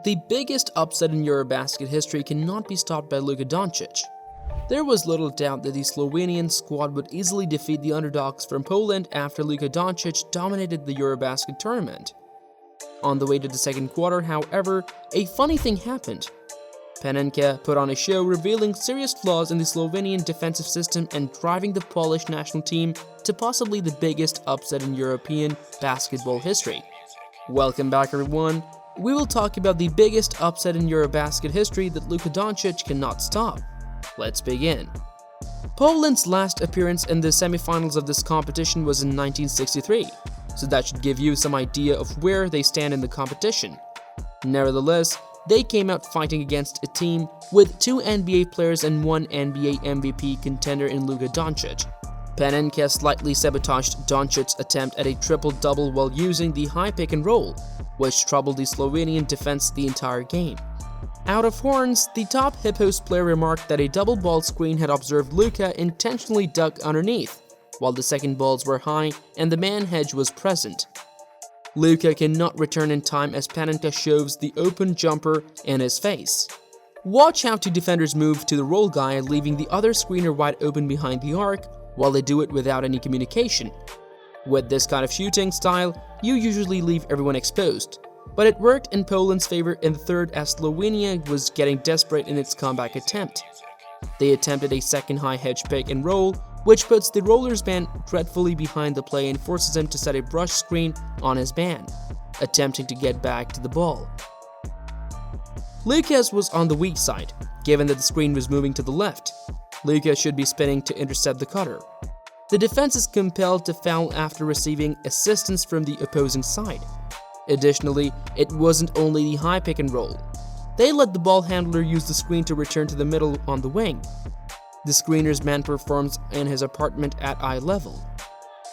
The biggest upset in EuroBasket history cannot be stopped by Luka Doncic. There was little doubt that the Slovenian squad would easily defeat the underdogs from Poland after Luka Doncic dominated the EuroBasket tournament. On the way to the second quarter, however, a funny thing happened. Ponitka put on a show revealing serious flaws in the Slovenian defensive system and driving the Polish national team to possibly the biggest upset in European basketball history. Welcome back, everyone. We will talk about the biggest upset in EuroBasket history that Luka Doncic cannot stop. Let's begin. Poland's last appearance in the semifinals of this competition was in 1963, so that should give you some idea of where they stand in the competition. Nevertheless, they came out fighting against a team with 2 NBA players and 1 NBA MVP contender in Luka Doncic. Ponitka slightly sabotaged Doncic's attempt at a triple-double while using the high pick and roll, which troubled the Slovenian defense the entire game. Out of horns, the top hip-post player remarked that a double ball screen had observed Luka intentionally duck underneath, while the second balls were high and the man hedge was present. Luka cannot return in time as Ponitka shoves the open jumper in his face. Watch how 2 defenders move to the roll guy, leaving the other screener wide open behind the arc, while they do it without any communication. With this kind of shooting style, you usually leave everyone exposed, but it worked in Poland's favor in the third as Slovenia was getting desperate in its comeback attempt. They attempted a second high hedge pick and roll, which puts the roller's man dreadfully behind the play and forces him to set a brush screen on his man, attempting to get back to the ball. Luka's was on the weak side, given that the screen was moving to the left. Luka should be spinning to intercept the cutter. The defense is compelled to foul after receiving assistance from the opposing side. Additionally, it wasn't only the high pick and roll. They let the ball handler use the screen to return to the middle on the wing. The screener's man performs in his apartment at eye level.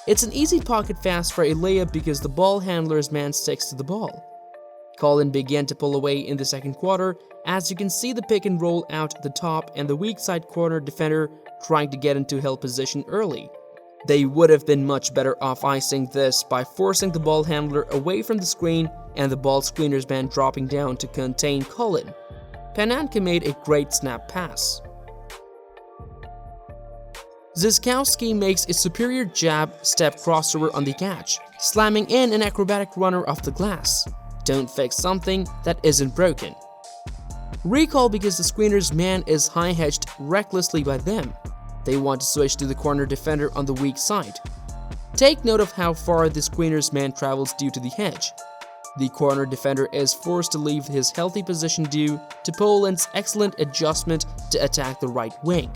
It's an easy pocket pass for a layup because the ball handler's man sticks to the ball. Goran began to pull away in the second quarter, as you can see the pick and roll out the top and the weak side corner defender trying to get into help position early. They would have been much better off icing this by forcing the ball handler away from the screen and the ball screener's man dropping down to contain Goran. Ponitka made a great snap pass. Zyskowski makes a superior jab step crossover on the catch, slamming in an acrobatic runner off the glass. Don't fix something that isn't broken. Recall because the screener's man is high-hedged recklessly by them. They want to switch to the corner defender on the weak side. Take note of how far the screener's man travels due to the hedge. The corner defender is forced to leave his healthy position due to Poland's excellent adjustment to attack the right wing.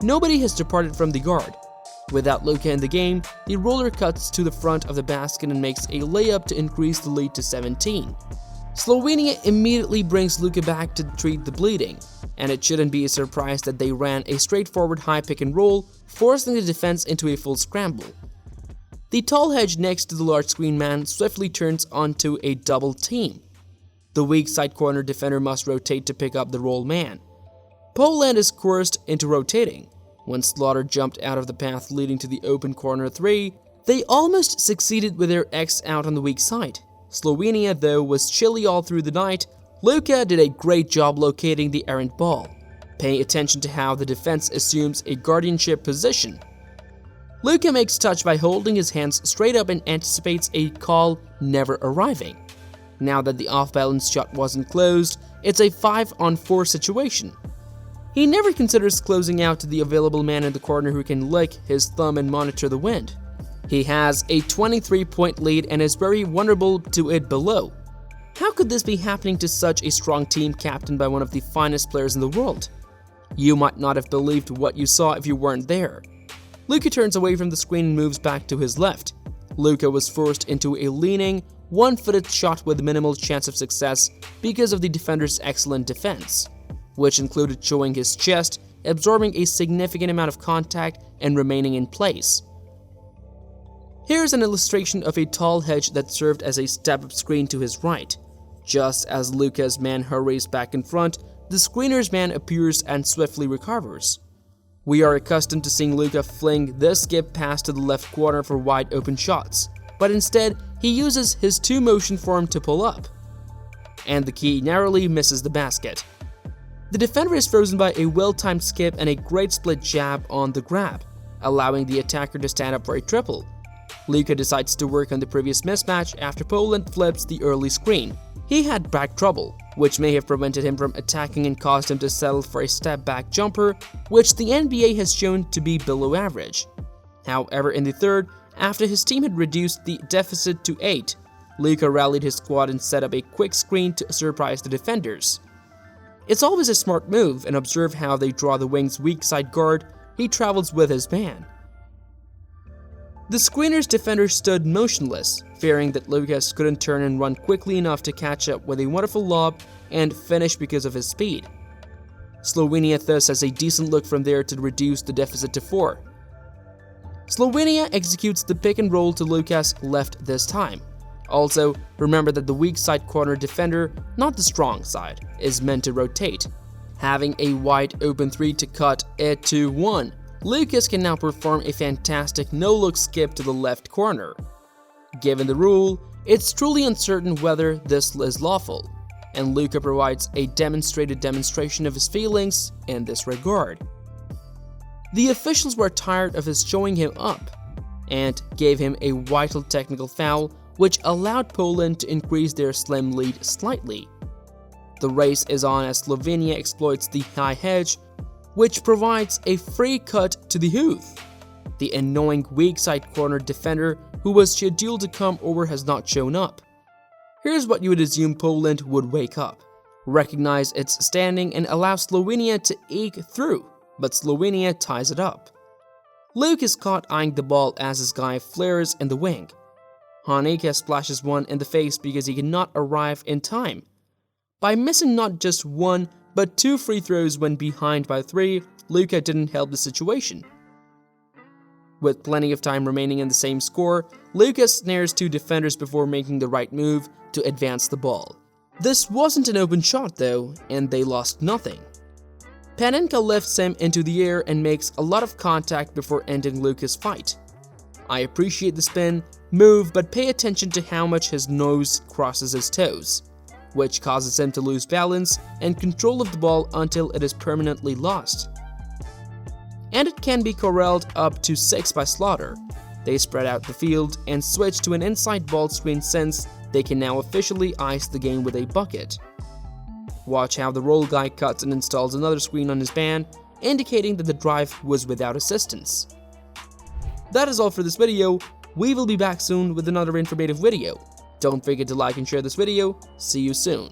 Nobody has departed from the guard. Without Luka in the game, the roller cuts to the front of the basket and makes a layup to increase the lead to 17. Slovenia immediately brings Luka back to treat the bleeding, and it shouldn't be a surprise that they ran a straightforward high pick and roll, forcing the defense into a full scramble. The tall hedge next to the large screen man swiftly turns onto a double team. The weak side corner defender must rotate to pick up the roll man. Poland is coerced into rotating. When Slaughter jumped out of the path leading to the open corner 3, they almost succeeded with their X out on the weak side. Slovenia, though, was chilly all through the night. Luka did a great job locating the errant ball. Pay attention to how the defense assumes a guardianship position. Luka makes touch by holding his hands straight up and anticipates a call never arriving. Now that the off-balance shot wasn't closed, it's a 5-on-4 situation. He never considers closing out to the available man in the corner who can lick his thumb and monitor the wind. He has a 23-point lead and is very vulnerable to it below. How could this be happening to such a strong team captained by one of the finest players in the world? You might not have believed what you saw if you weren't there. Luka turns away from the screen and moves back to his left. Luka was forced into a leaning, one-footed shot with minimal chance of success because of the defender's excellent defense, which included showing his chest, absorbing a significant amount of contact, and remaining in place. Here's an illustration of a tall hedge that served as a step-up screen to his right. Just as Luka's man hurries back in front, the screener's man appears and swiftly recovers. We are accustomed to seeing Luka fling this skip pass to the left corner for wide open shots, but instead, he uses his two-motion form to pull up. and the key narrowly misses the basket. The defender is frozen by a well-timed skip and a great split jab on the grab, allowing the attacker to stand up for a triple. Luka decides to work on the previous mismatch after Poland flips the early screen. He had back trouble, which may have prevented him from attacking and caused him to settle for a step-back jumper, which the NBA has shown to be below average. However, in the third, after his team had reduced the deficit to 8, Luka rallied his squad and set up a quick screen to surprise the defenders. It's always a smart move, and observe how they draw the wing's weak side guard. He travels with his man. The screener's defender stood motionless, fearing that Lukas couldn't turn and run quickly enough to catch up with a wonderful lob and finish because of his speed. Slovenia thus has a decent look from there to reduce the deficit to 4. Slovenia executes the pick and roll to Lukas' left this time. Also, remember that the weak side corner defender, not the strong side, is meant to rotate. Having a wide open 3 to cut it to 1, Lukas can now perform a fantastic no-look skip to the left corner. Given the rule, it's truly uncertain whether this is lawful, and Luka provides a demonstration of his feelings in this regard. The officials were tired of his showing him up, and gave him a vital technical foul, which allowed Poland to increase their slim lead slightly. The race is on as Slovenia exploits the high hedge, which provides a free cut to the hoop. The annoying weak side corner defender who was scheduled to come over has not shown up. Here's what you would assume Poland would wake up, recognize its standing and allow Slovenia to eke through, but Slovenia ties it up. Luke is caught eyeing the ball as his guy flares in the wing. Ponitka splashes one in the face because he cannot arrive in time. By missing not just one, but 2 free throws when behind by 3, Luka didn't help the situation. With plenty of time remaining in the same score, Luka snares 2 defenders before making the right move to advance the ball. This wasn't an open shot though, and they lost nothing. Ponitka lifts him into the air and makes a lot of contact before ending Luka's fight. I appreciate the spin move, but pay attention to how much his nose crosses his toes, which causes him to lose balance and control of the ball until it is permanently lost. And it can be corralled up to 6 by Slaughter. They spread out the field and switch to an inside ball screen since they can now officially ice the game with a bucket. Watch how the roll guy cuts and installs another screen on his man, indicating that the drive was without assistance. That is all for this video. We will be back soon with another informative video. Don't forget to like and share this video. See you soon.